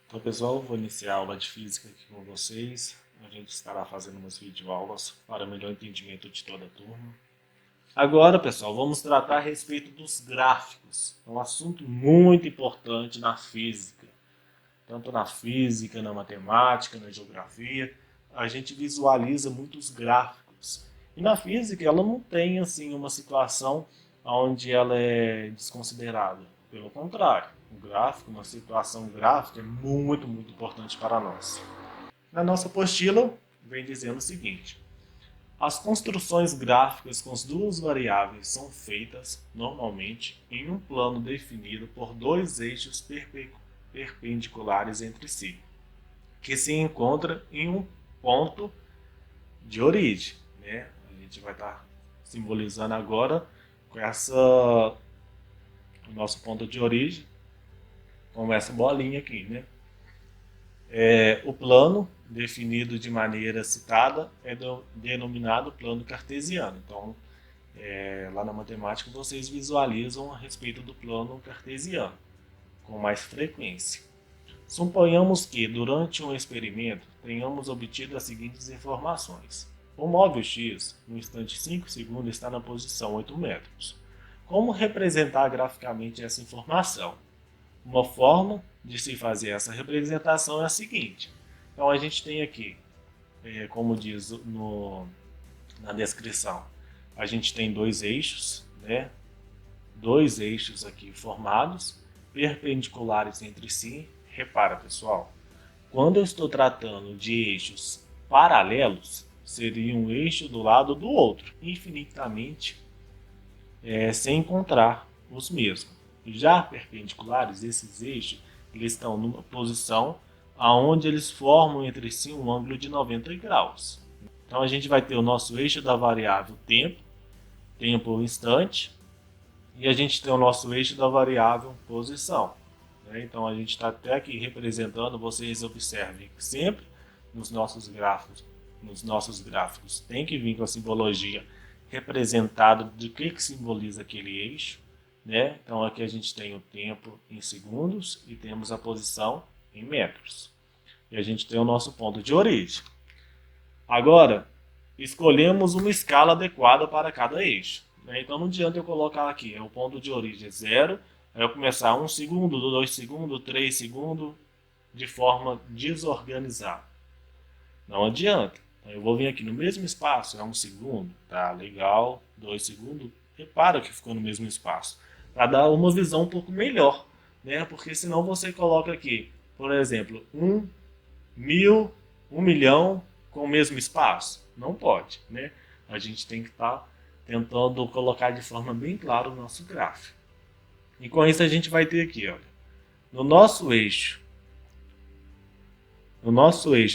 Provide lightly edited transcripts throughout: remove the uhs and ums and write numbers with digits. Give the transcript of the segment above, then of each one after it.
Então, pessoal, vou iniciar a aula de física aqui com vocês. A gente estará fazendo umas videoaulas para melhor entendimento de toda a turma. Agora, pessoal, vamos tratar a respeito dos gráficos. É um assunto muito importante na física. Tanto na física, na matemática, na geografia, a gente visualiza muitos gráficos. E na física, ela não tem assim uma situação onde ela é desconsiderada. Pelo contrário, o gráfico, uma situação gráfica é muito importante para nós. Na nossa apostila, vem dizendo o seguinte: as construções gráficas com as duas variáveis são feitas, normalmente, em um plano definido por dois eixos perpendiculares entre si, que se encontra em um ponto de origem. Né? A gente vai estar simbolizando agora com o nosso ponto de origem, com essa bolinha aqui. Né? O plano definido de maneira citada é denominado plano cartesiano. Então, lá na matemática vocês visualizam a respeito do plano cartesiano com mais frequência. Suponhamos que, durante um experimento, tenhamos obtido as seguintes informações. O móvel X, no instante 5 segundos, está na posição 8 metros. Como representar graficamente essa informação? Uma forma de se fazer essa representação é a seguinte. Então a gente tem aqui, como diz na descrição, a gente tem dois eixos, né? Dois eixos aqui formados, perpendiculares entre si. Repara, pessoal, quando eu estou tratando de eixos paralelos, seria um eixo do lado do outro, infinitamente sem encontrar os mesmos. Já perpendiculares, esses eixos, eles estão numa posição aonde eles formam entre si um ângulo de 90 graus. Então a gente vai ter o nosso eixo da variável tempo ou instante, e a gente tem o nosso eixo da variável posição. Então a gente está até aqui representando, vocês observem que sempre nos nossos gráficos tem que vir com a simbologia representada de que simboliza aquele eixo. Né? Então aqui a gente tem o tempo em segundos e temos a posição em metros. E a gente tem o nosso ponto de origem. Agora, escolhemos uma escala adequada para cada eixo. Né? Então não adianta eu colocar aqui, o ponto de origem é 0, aí eu começar 1 segundo, 2 segundos, 3 segundos, de forma desorganizada. Não adianta. Então, eu vou vir aqui no mesmo espaço, é 1 segundo, tá legal, 2 segundos, repara que ficou no mesmo espaço, para dar uma visão um pouco melhor, né? Porque senão você coloca aqui, por exemplo, 1.000, 1 milhão com o mesmo espaço. Não pode, né? A gente tem que estar tentando colocar de forma bem clara o nosso gráfico. E com isso a gente vai ter aqui, olha, no nosso eixo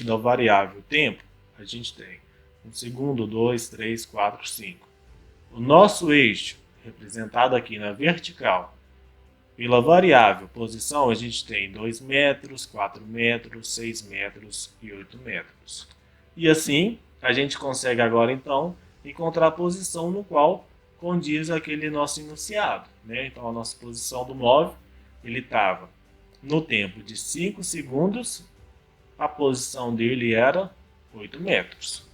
da variável tempo, a gente tem 1 segundo, 2, 3, 4, 5. O nosso eixo, representado aqui na vertical, pela variável posição, a gente tem 2 metros, 4 metros, 6 metros e 8 metros. E assim, a gente consegue agora então encontrar a posição no qual condiz aquele nosso enunciado. Né? Então a nossa posição do móvel, ele estava no tempo de 5 segundos, a posição dele era 8 metros.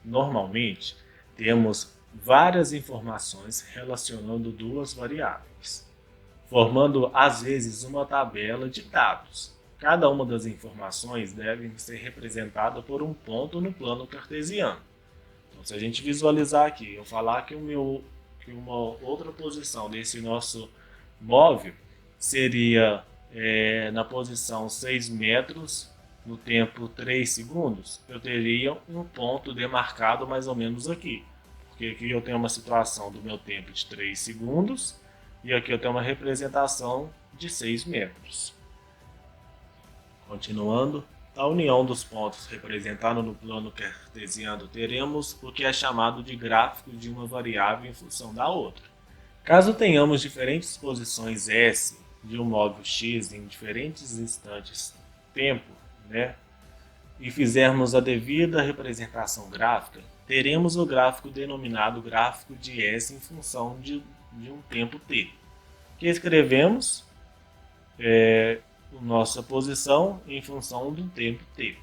Normalmente, temos várias informações relacionando duas variáveis, formando às vezes uma tabela de dados. Cada uma das informações deve ser representada por um ponto no plano cartesiano. Então, se a gente visualizar aqui, eu falar que uma outra posição desse nosso móvel seria na posição 6 metros, no tempo 3 segundos, eu teria um ponto demarcado mais ou menos aqui. Porque aqui eu tenho uma situação do meu tempo de 3 segundos e aqui eu tenho uma representação de 6 metros. Continuando, a união dos pontos representados no plano cartesiano teremos o que é chamado de gráfico de uma variável em função da outra. Caso tenhamos diferentes posições S de um móvel X em diferentes instantes tempo, né, e fizermos a devida representação gráfica, teremos o gráfico denominado gráfico de S em função de um tempo t, que escrevemos nossa posição em função do tempo t.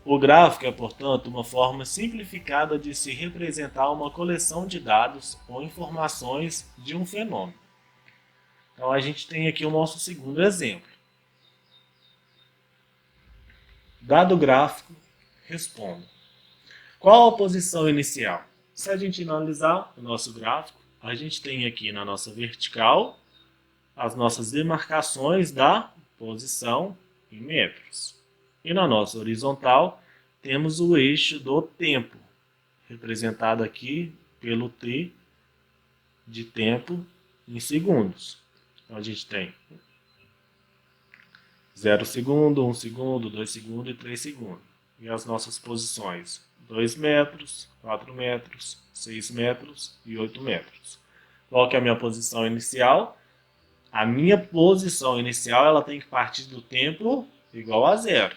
O gráfico é, portanto, uma forma simplificada de se representar uma coleção de dados ou informações de um fenômeno. Então a gente tem aqui o nosso segundo exemplo. Dado gráfico, responda. Qual a posição inicial? Se a gente analisar o nosso gráfico, a gente tem aqui na nossa vertical as nossas demarcações da posição em metros. E na nossa horizontal temos o eixo do tempo, representado aqui pelo T de tempo em segundos. Então a gente tem 0 segundo, 1 segundo, 2 segundos e 3 segundos. E as nossas posições: 2 metros, 4 metros, 6 metros e 8 metros. Qual que é a minha posição inicial? A minha posição inicial ela tem que partir do tempo igual a zero.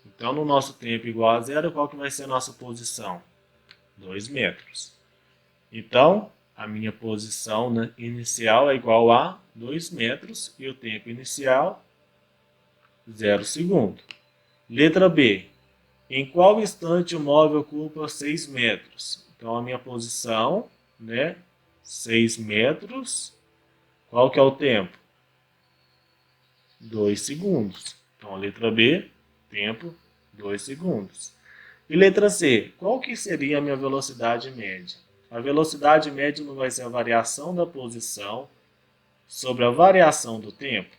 Então, no nosso tempo igual a zero, qual que vai ser a nossa posição? 2 metros. Então, a minha posição inicial é igual a 2 metros e o tempo inicial 0 segundo. Letra B. Em qual instante o móvel ocupa 6 metros? Então, a minha posição, 6 metros. Qual que é o tempo? 2 segundos. Então, a letra B, tempo, 2 segundos. E letra C, qual que seria a minha velocidade média? A velocidade média não vai ser a variação da posição sobre a variação do tempo.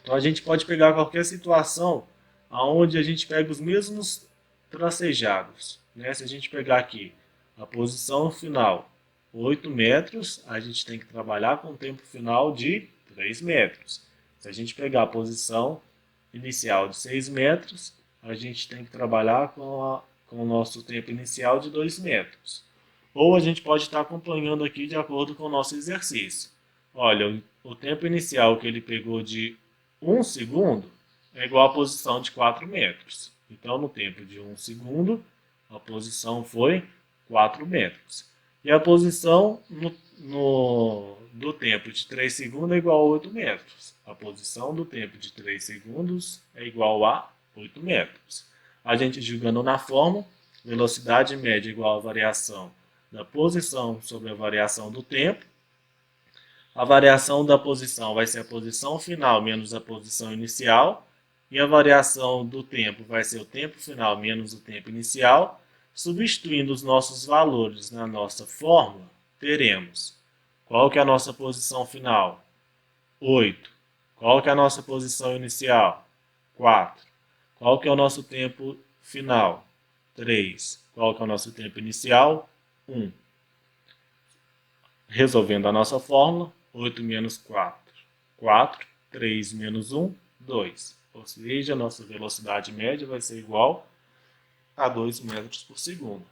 Então, a gente pode pegar qualquer situação onde a gente pega os mesmos tracejados. Se a gente pegar aqui a posição final 8 metros, a gente tem que trabalhar com o tempo final de 3 metros. Se a gente pegar a posição inicial de 6 metros, a gente tem que trabalhar com o nosso tempo inicial de 2 metros. Ou a gente pode estar acompanhando aqui de acordo com o nosso exercício. Olha, o tempo inicial que ele pegou de 1 segundo é igual à posição de 4 metros. Então, no tempo de 1 segundo, a posição foi 4 metros. E a posição do tempo de 3 segundos é igual a 8 metros. A posição do tempo de 3 segundos é igual a 8 metros. A gente jogando na fórmula, velocidade média igual a variação da posição sobre a variação do tempo. A variação da posição vai ser a posição final menos a posição inicial. E a variação do tempo vai ser o tempo final menos o tempo inicial. Substituindo os nossos valores na nossa fórmula, teremos qual que é a nossa posição final? 8. Qual que é a nossa posição inicial? 4. Qual que é o nosso tempo final? 3. Qual que é o nosso tempo inicial? 1. Resolvendo a nossa fórmula, 8 menos 4. 4. 3 menos 1, 2. Ou seja, a nossa velocidade média vai ser igual a 2 metros por segundo.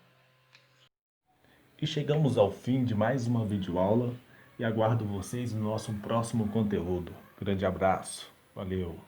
E chegamos ao fim de mais uma videoaula e aguardo vocês no nosso próximo conteúdo. Grande abraço. Valeu!